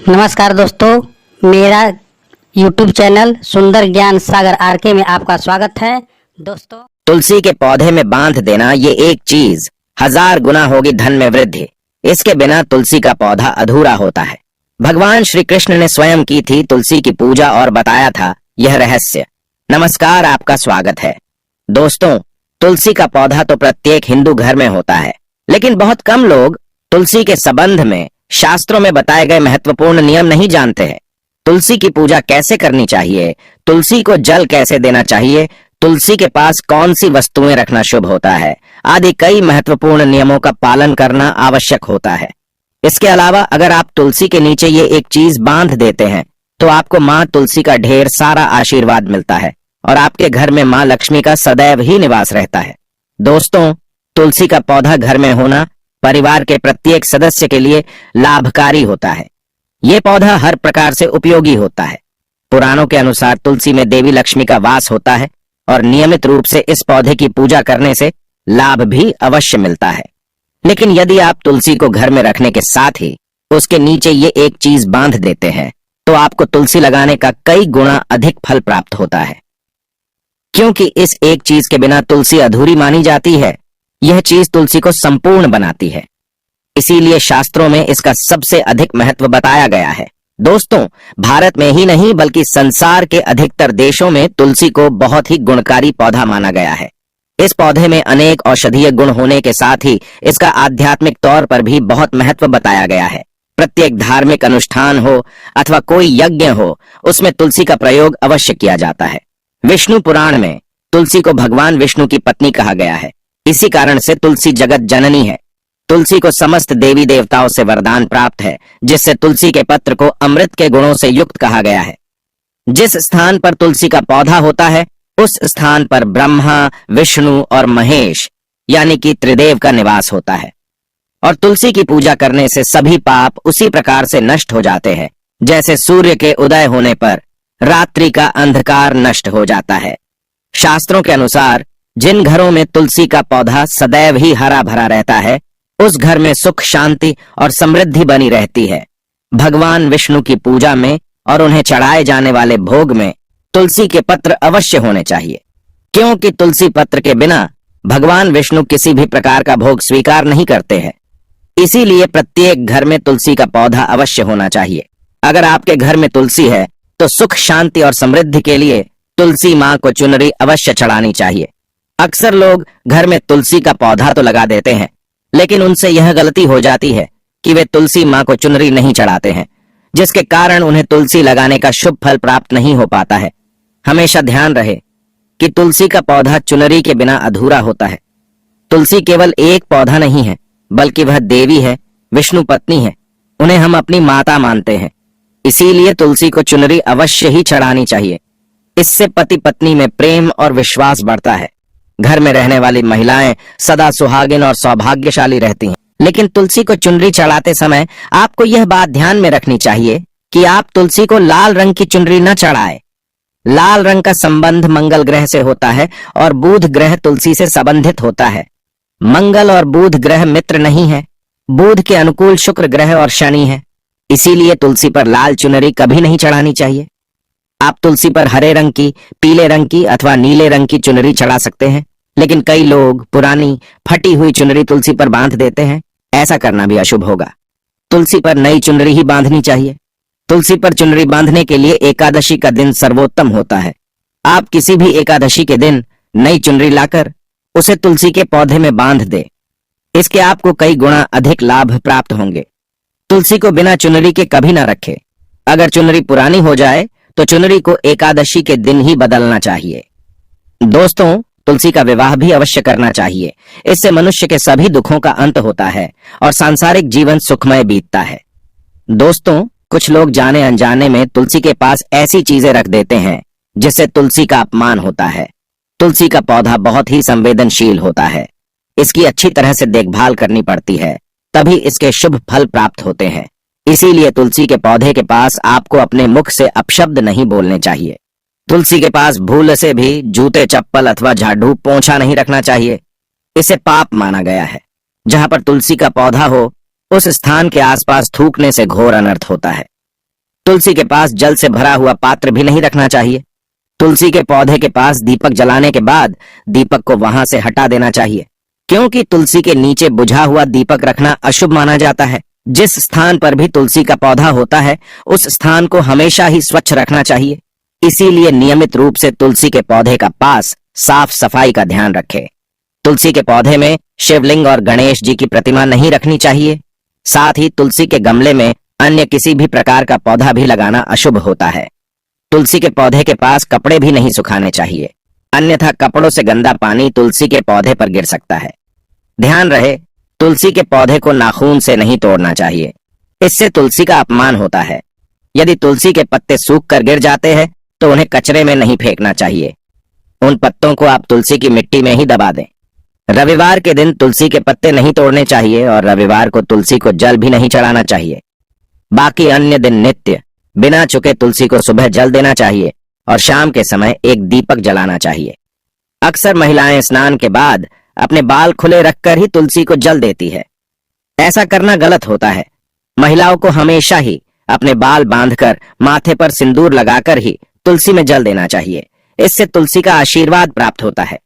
नमस्कार दोस्तों, मेरा YouTube चैनल सुंदर ज्ञान सागर आरके में आपका स्वागत है। दोस्तों, तुलसी के पौधे में बांध देना ये एक चीज 1000 गुना होगी धन में वृद्धि। इसके बिना तुलसी का पौधा अधूरा होता है। भगवान श्री कृष्ण ने स्वयं की थी तुलसी की पूजा और बताया था यह रहस्य। नमस्कार, आपका स्वागत है। दोस्तों, तुलसी का पौधा तो प्रत्येक हिंदू घर में होता है, लेकिन बहुत कम लोग तुलसी के संबंध में शास्त्रों में बताए गए महत्वपूर्ण नियम नहीं जानते हैं। तुलसी की पूजा कैसे करनी चाहिए, तुलसी को जल कैसे देना चाहिए, तुलसी के पास कौन सी वस्तुएं रखना शुभ होता है, आदि कई महत्वपूर्ण नियमों का पालन करना आवश्यक होता है। इसके अलावा अगर आप तुलसी के नीचे ये एक चीज बांध देते हैं तो आपको माँ तुलसी का ढेर सारा आशीर्वाद मिलता है और आपके घर में माँ लक्ष्मी का सदैव ही निवास रहता है। दोस्तों, तुलसी का पौधा घर में होना परिवार के प्रत्येक सदस्य के लिए लाभकारी होता है। ये पौधा हर प्रकार से उपयोगी होता है। पुराणों के अनुसार तुलसी में देवी लक्ष्मी का वास होता है और नियमित रूप से इस पौधे की पूजा करने से लाभ भी अवश्य मिलता है। लेकिन यदि आप तुलसी को घर में रखने के साथ ही उसके नीचे ये एक चीज बांध देते हैं तो आपको तुलसी लगाने का कई गुना अधिक फल प्राप्त होता है, क्योंकि इस एक चीज के बिना तुलसी अधूरी मानी जाती है। यह चीज तुलसी को संपूर्ण बनाती है, इसीलिए शास्त्रों में इसका सबसे अधिक महत्व बताया गया है। दोस्तों, भारत में ही नहीं बल्कि संसार के अधिकतर देशों में तुलसी को बहुत ही गुणकारी पौधा माना गया है। इस पौधे में अनेक औषधीय गुण होने के साथ ही इसका आध्यात्मिक तौर पर भी बहुत महत्व बताया गया है। प्रत्येक धार्मिक अनुष्ठान हो अथवा कोई यज्ञ हो, उसमें तुलसी का प्रयोग अवश्य किया जाता है। विष्णु पुराण में तुलसी को भगवान विष्णु की पत्नी कहा गया है। इसी कारण से तुलसी जगत जननी है। तुलसी को समस्त देवी देवताओं से वरदान प्राप्त है, जिससे तुलसी के पत्र को अमृत के गुणों से युक्त कहा गया है। जिस स्थान पर तुलसी का पौधा होता है उस स्थान पर ब्रह्मा, विष्णु और महेश यानी कि त्रिदेव का निवास होता है। और तुलसी की पूजा करने से सभी पाप उसी प्रकार से नष्ट हो जाते हैं जैसे सूर्य के उदय होने पर रात्रि का अंधकार नष्ट हो जाता है। शास्त्रों के अनुसार जिन घरों में तुलसी का पौधा सदैव ही हरा भरा रहता है उस घर में सुख, शांति और समृद्धि बनी रहती है। भगवान विष्णु की पूजा में और उन्हें चढ़ाए जाने वाले भोग में तुलसी के पत्र अवश्य होने चाहिए, क्योंकि तुलसी पत्र के बिना भगवान विष्णु किसी भी प्रकार का भोग स्वीकार नहीं करते हैं। इसीलिए प्रत्येक घर में तुलसी का पौधा अवश्य होना चाहिए। अगर आपके घर में तुलसी है तो सुख, शांति और समृद्धि के लिए तुलसी माँ को चुनरी अवश्य चढ़ानी चाहिए। अक्सर लोग घर में तुलसी का पौधा तो लगा देते हैं, लेकिन उनसे यह गलती हो जाती है कि वे तुलसी माँ को चुनरी नहीं चढ़ाते हैं, जिसके कारण उन्हें तुलसी लगाने का शुभ फल प्राप्त नहीं हो पाता है। हमेशा ध्यान रहे कि तुलसी का पौधा चुनरी के बिना अधूरा होता है। तुलसी केवल एक पौधा नहीं है, बल्कि वह देवी है, विष्णु पत्नी है। उन्हें हम अपनी माता मानते हैं, इसीलिए तुलसी को चुनरी अवश्य ही चढ़ानी चाहिए। इससे पति पत्नी में प्रेम और विश्वास बढ़ता है। घर में रहने वाली महिलाएं सदा सुहागिन और सौभाग्यशाली रहती हैं। लेकिन तुलसी को चुनरी चढ़ाते समय आपको यह बात ध्यान में रखनी चाहिए कि आप तुलसी को लाल रंग की चुनरी न चढ़ाएं। लाल रंग का संबंध मंगल ग्रह से होता है और बुध ग्रह तुलसी से संबंधित होता है। मंगल और बुध ग्रह मित्र नहीं है। बुध के अनुकूल शुक्र ग्रह और शनि है। इसीलिए तुलसी पर लाल चुनरी कभी नहीं चढ़ानी चाहिए। आप तुलसी पर हरे रंग की, पीले रंग की अथवा नीले रंग की चुनरी चढ़ा सकते हैं, लेकिन कई लोग पुरानी फटी हुई चुनरी तुलसी पर बांध देते हैं। ऐसा करना भी अशुभ होगा। तुलसी पर नई चुनरी ही बांधनी चाहिए। तुलसी पर चुनरी बांधने के लिए एकादशी का दिन सर्वोत्तम होता है। आप किसी भी एकादशी के दिन नई चुनरी लाकर उसे तुलसी के पौधे में बांध दे। इसके आपको कई गुना अधिक लाभ प्राप्त होंगे। तुलसी को बिना चुनरी के कभी ना रखें। अगर चुनरी पुरानी हो जाए तो चुनरी को एकादशी के दिन ही बदलना चाहिए। दोस्तों, तुलसी का विवाह भी अवश्य करना चाहिए। इससे मनुष्य के सभी दुखों का अंत होता है और सांसारिक जीवन सुखमय बीतता है। दोस्तों, कुछ लोग जाने अनजाने में तुलसी के पास ऐसी चीजें रख देते हैं जिससे तुलसी का अपमान होता है। तुलसी का पौधा बहुत ही संवेदनशील होता है। इसकी अच्छी तरह से देखभाल करनी पड़ती है, तभी इसके शुभ फल प्राप्त होते हैं। इसीलिए तुलसी के पौधे के पास आपको अपने मुख से अपशब्द नहीं बोलने चाहिए। तुलसी के पास भूल से भी जूते, चप्पल अथवा झाड़ू, पोंछा नहीं रखना चाहिए। इसे पाप माना गया है। जहां पर तुलसी का पौधा हो उस स्थान के आसपास थूकने से घोर अनर्थ होता है। तुलसी के पास जल से भरा हुआ पात्र भी नहीं रखना चाहिए। तुलसी के पौधे के पास दीपक जलाने के बाद दीपक को वहां से हटा देना चाहिए, क्योंकि तुलसी के नीचे बुझा हुआ दीपक रखना अशुभ माना जाता है। जिस स्थान पर भी तुलसी का पौधा होता है उस स्थान को हमेशा ही स्वच्छ रखना चाहिए। इसीलिए नियमित रूप से तुलसी के पौधे का पास साफ सफाई का ध्यान रखें। तुलसी के पौधे में शिवलिंग और गणेश जी की प्रतिमा नहीं रखनी चाहिए। साथ ही तुलसी के गमले में अन्य किसी भी प्रकार का पौधा भी लगाना अशुभ होता है। तुलसी के पौधे के पास कपड़े भी नहीं सुखाने चाहिए, अन्यथा कपड़ों से गंदा पानी तुलसी के पौधे पर गिर सकता है। ध्यान रहे, तुलसी के पौधे को नाखून से नहीं तोड़ना चाहिए, इससे तुलसी का अपमान होता है। यदि तुलसी के पत्ते सूख कर गिर जाते हैं तो उन्हें कचरे में नहीं फेंकना चाहिए, उन पत्तों को आप तुलसी की मिट्टी में ही दबा दें। रविवार के दिन तुलसी के पत्ते नहीं तोड़ने चाहिए और रविवार को तुलसी को जल भी नहीं चढ़ाना चाहिए। बाकी अन्य दिन नित्य बिना चुके तुलसी को सुबह जल देना चाहिए और शाम के समय एक दीपक जलाना चाहिए। अक्सर महिलाएं स्नान के बाद अपने बाल खुले रखकर ही तुलसी को जल देती है। ऐसा करना गलत होता है। महिलाओं को हमेशा ही अपने बाल बांधकर माथे पर सिंदूर लगाकर ही तुलसी में जल देना चाहिए, इससे तुलसी का आशीर्वाद प्राप्त होता है।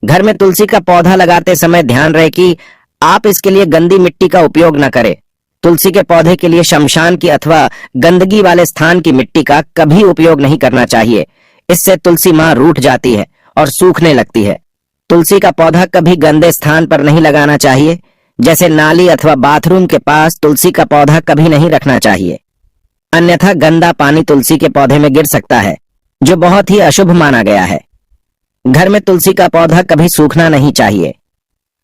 घर में तुलसी का पौधा लगाते समय ध्यान रहे कि आप इसके लिए गंदी मिट्टी का उपयोग न करें। तुलसी के पौधे के लिए शमशान की अथवा गंदगी वाले स्थान की मिट्टी का कभी उपयोग नहीं करना चाहिए, इससे तुलसी मां रूठ जाती है और सूखने लगती है। तुलसी का पौधा कभी गंदे स्थान पर नहीं लगाना चाहिए, जैसे नाली अथवा बाथरूम के पास तुलसी का पौधा कभी नहीं रखना चाहिए, अन्यथा गंदा पानी तुलसी के पौधे में गिर सकता है, जो बहुत ही अशुभ माना गया है। घर में तुलसी का पौधा कभी सूखना नहीं चाहिए।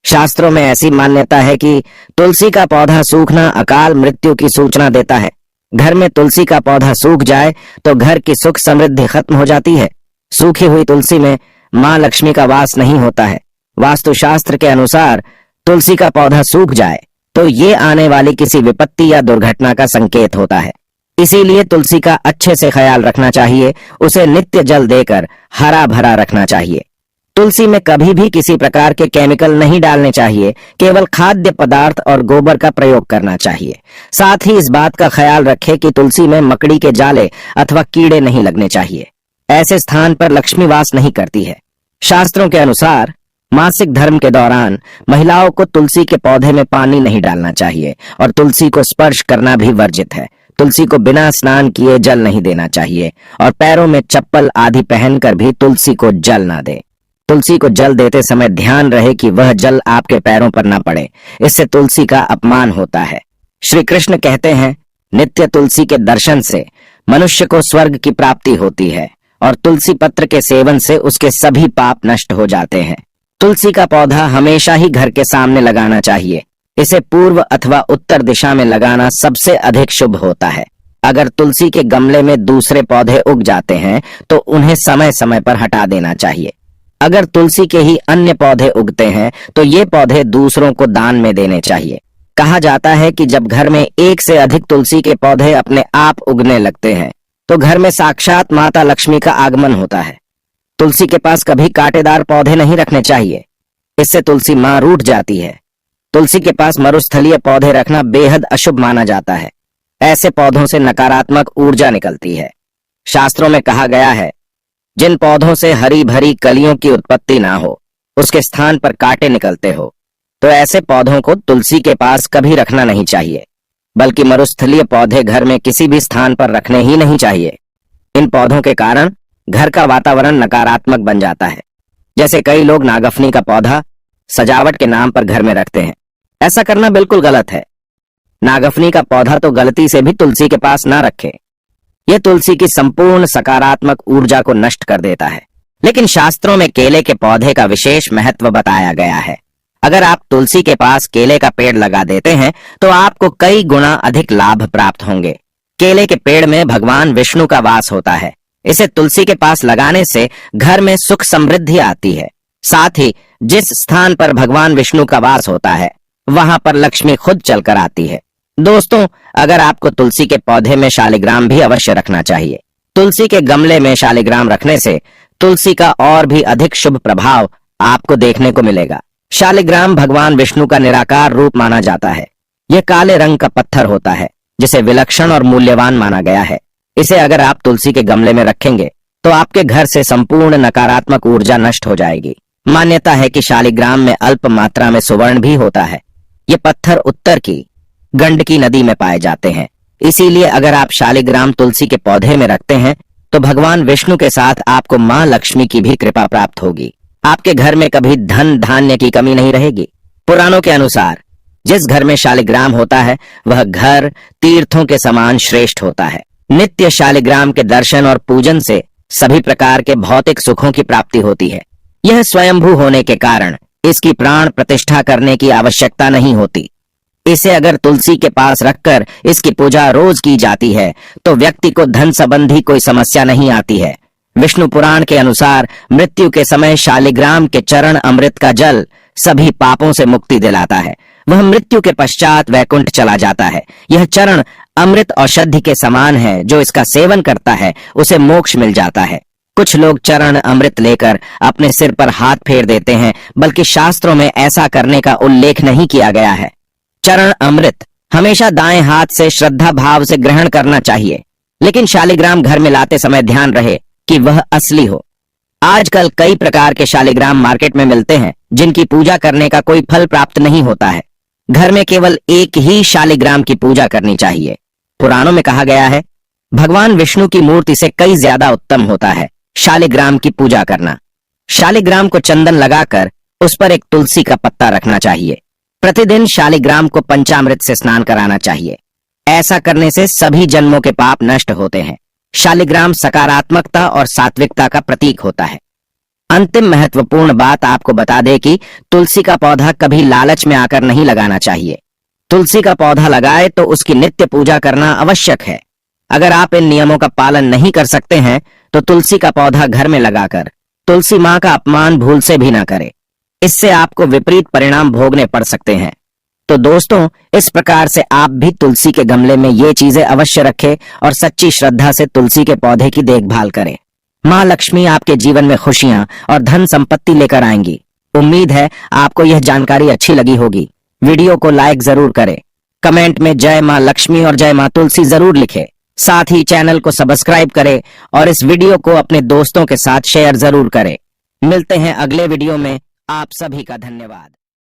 शास्त्रों में ऐसी मान्यता है कि तुलसी का पौधा सूखना अकाल मृत्यु की सूचना देता है। घर में तुलसी का पौधा सूख जाए तो घर की सुख समृद्धि खत्म हो जाती है। सूखी हुई तुलसी में मां लक्ष्मी का वास नहीं होता है। वास्तुशास्त्र के अनुसार तुलसी का पौधा सूख जाए तो ये आने वाली किसी विपत्ति या दुर्घटना का संकेत होता है। इसीलिए तुलसी का अच्छे से ख्याल रखना चाहिए, उसे नित्य जल देकर हरा भरा रखना चाहिए। तुलसी में कभी भी किसी प्रकार के केमिकल नहीं डालने चाहिए, केवल खाद्य पदार्थ और गोबर का प्रयोग करना चाहिए। साथ ही इस बात का ख्याल रखें कि तुलसी में मकड़ी के जाले अथवा कीड़े नहीं लगने चाहिए। ऐसे स्थान पर लक्ष्मी वास नहीं करती है। शास्त्रों के अनुसार मासिक धर्म के दौरान महिलाओं को तुलसी के पौधे में पानी नहीं डालना चाहिए और तुलसी को स्पर्श करना भी वर्जित है। तुलसी को बिना स्नान किए जल नहीं देना चाहिए और पैरों में चप्पल आदि पहनकर भी तुलसी को जल ना दे। तुलसी को जल देते समय ध्यान रहे कि वह जल आपके पैरों पर न पड़े, इससे तुलसी का अपमान होता है। श्री कृष्ण कहते हैं, नित्य तुलसी के दर्शन से मनुष्य को स्वर्ग की प्राप्ति होती है और तुलसी पत्र के सेवन से उसके सभी पाप नष्ट हो जाते हैं। तुलसी का पौधा हमेशा ही घर के सामने लगाना चाहिए। इसे पूर्व अथवा उत्तर दिशा में लगाना सबसे अधिक शुभ होता है। अगर तुलसी के गमले में दूसरे पौधे उग जाते हैं तो उन्हें समय समय पर हटा देना चाहिए। अगर तुलसी के ही अन्य पौधे उगते हैं तो ये पौधे दूसरों को दान में देने चाहिए। कहा जाता है कि जब घर में एक से अधिक तुलसी के पौधे अपने आप उगने लगते हैं तो घर में साक्षात माता लक्ष्मी का आगमन होता है। तुलसी के पास कभी कांटेदार पौधे नहीं रखने चाहिए, इससे तुलसी मां रूठ जाती है। तुलसी के पास मरुस्थलीय पौधे रखना बेहद अशुभ माना जाता है। ऐसे पौधों से नकारात्मक ऊर्जा निकलती है। शास्त्रों में कहा गया है, जिन पौधों से हरी भरी कलियों की उत्पत्ति ना हो, उसके स्थान पर कांटे निकलते हो, तो ऐसे पौधों को तुलसी के पास कभी रखना नहीं चाहिए, बल्कि मरुस्थलीय पौधे घर में किसी भी स्थान पर रखने ही नहीं चाहिए। इन पौधों के कारण घर का वातावरण नकारात्मक बन जाता है। जैसे कई लोग नागफनी का पौधा सजावट के नाम पर घर में रखते हैं। ऐसा करना बिल्कुल गलत है। नागफनी का पौधा तो गलती से भी तुलसी के पास ना रखें। यह तुलसी की संपूर्ण सकारात्मक ऊर्जा को नष्ट कर देता है। लेकिन शास्त्रों में केले के पौधे का विशेष महत्व बताया गया है। अगर आप तुलसी के पास केले का पेड़ लगा देते हैं तो आपको कई गुना अधिक लाभ प्राप्त होंगे। केले के पेड़ में भगवान विष्णु का वास होता है। इसे तुलसी के पास लगाने से घर में सुख समृद्धि आती है। साथ ही जिस स्थान पर भगवान विष्णु का वास होता है वहां पर लक्ष्मी खुद चलकर आती है। दोस्तों, अगर आपको तुलसी के पौधे में शालिग्राम भी अवश्य रखना चाहिए। तुलसी के गमले में शालिग्राम रखने से तुलसी का और भी अधिक शुभ प्रभाव आपको देखने को मिलेगा। शालिग्राम भगवान विष्णु का निराकार रूप माना जाता है। यह काले रंग का पत्थर होता है जिसे विलक्षण और मूल्यवान माना गया है। इसे अगर आप तुलसी के गमले में रखेंगे तो आपके घर से संपूर्ण नकारात्मक ऊर्जा नष्ट हो जाएगी। मान्यता है कि शालिग्राम में अल्प मात्रा में सुवर्ण भी होता है। ये पत्थर उत्तर की गंडकी नदी में पाए जाते हैं। इसीलिए अगर आप शालिग्राम तुलसी के पौधे में रखते हैं तो भगवान विष्णु के साथ आपको मां लक्ष्मी की भी कृपा प्राप्त होगी। आपके घर में कभी धन धान्य की कमी नहीं रहेगी। पुराणों के अनुसार जिस घर में शालिग्राम होता है वह घर तीर्थों के समान श्रेष्ठ होता है। नित्य शालिग्राम के दर्शन और पूजन से सभी प्रकार के भौतिक सुखों की प्राप्ति होती है। यह स्वयंभू होने के कारण इसकी प्राण प्रतिष्ठा करने की आवश्यकता नहीं होती। इसे अगर तुलसी के पास रखकर इसकी पूजा रोज की जाती है तो व्यक्ति को धन संबंधी कोई समस्या नहीं आती है। विष्णु पुराण के अनुसार मृत्यु के समय शालिग्राम के चरण अमृत का जल सभी पापों से मुक्ति दिलाता है। वह मृत्यु के पश्चात वैकुंठ चला जाता है। यह चरण अमृत औषधि के समान है। जो इसका सेवन करता है उसे मोक्ष मिल जाता है। कुछ लोग चरण अमृत लेकर अपने सिर पर हाथ फेर देते हैं, बल्कि शास्त्रों में ऐसा करने का उल्लेख नहीं किया गया है। चरण अमृत हमेशा दाएं हाथ से श्रद्धा भाव से ग्रहण करना चाहिए, लेकिन शालिग्राम घर में लाते समय ध्यान रहे कि वह असली हो। आजकल कई प्रकार के शालिग्राम मार्केट में मिलते हैं जिनकी पूजा करने का कोई फल प्राप्त नहीं होता है। घर में केवल एक ही शालिग्राम की पूजा करनी चाहिए। पुराणों में कहा गया है भगवान विष्णु की मूर्ति से कई ज्यादा उत्तम होता है शालिग्राम की पूजा करना। शालिग्राम को चंदन लगाकर उस पर एक तुलसी का पत्ता रखना चाहिए। प्रतिदिन शालिग्राम को पंचामृत से स्नान कराना चाहिए। ऐसा करने से सभी जन्मों के पाप नष्ट होते हैं। शालिग्राम सकारात्मकता और सात्विकता का प्रतीक होता है। अंतिम महत्वपूर्ण बात आपको बता दे कि तुलसी का पौधा कभी लालच में आकर नहीं लगाना चाहिए। तुलसी का पौधा लगाए तो उसकी नित्य पूजा करना आवश्यक है। अगर आप इन नियमों का पालन नहीं कर सकते हैं तो तुलसी का पौधा घर में लगाकर तुलसी मां का अपमान भूल से भी ना करें। इससे आपको विपरीत परिणाम भोगने पड़ सकते हैं। तो दोस्तों, इस प्रकार से आप भी तुलसी के गमले में ये चीजें अवश्य रखें और सच्ची श्रद्धा से तुलसी के पौधे की देखभाल करें। मां लक्ष्मी आपके जीवन में खुशियां और धन संपत्ति लेकर आएंगी। उम्मीद है आपको यह जानकारी अच्छी लगी होगी। वीडियो को लाइक जरूर करें, कमेंट में जय मां लक्ष्मी और जय मां तुलसी जरूर लिखें। साथ ही चैनल को सब्सक्राइब करें और इस वीडियो को अपने दोस्तों के साथ शेयर जरूर करें। मिलते हैं अगले वीडियो में। आप सभी का धन्यवाद।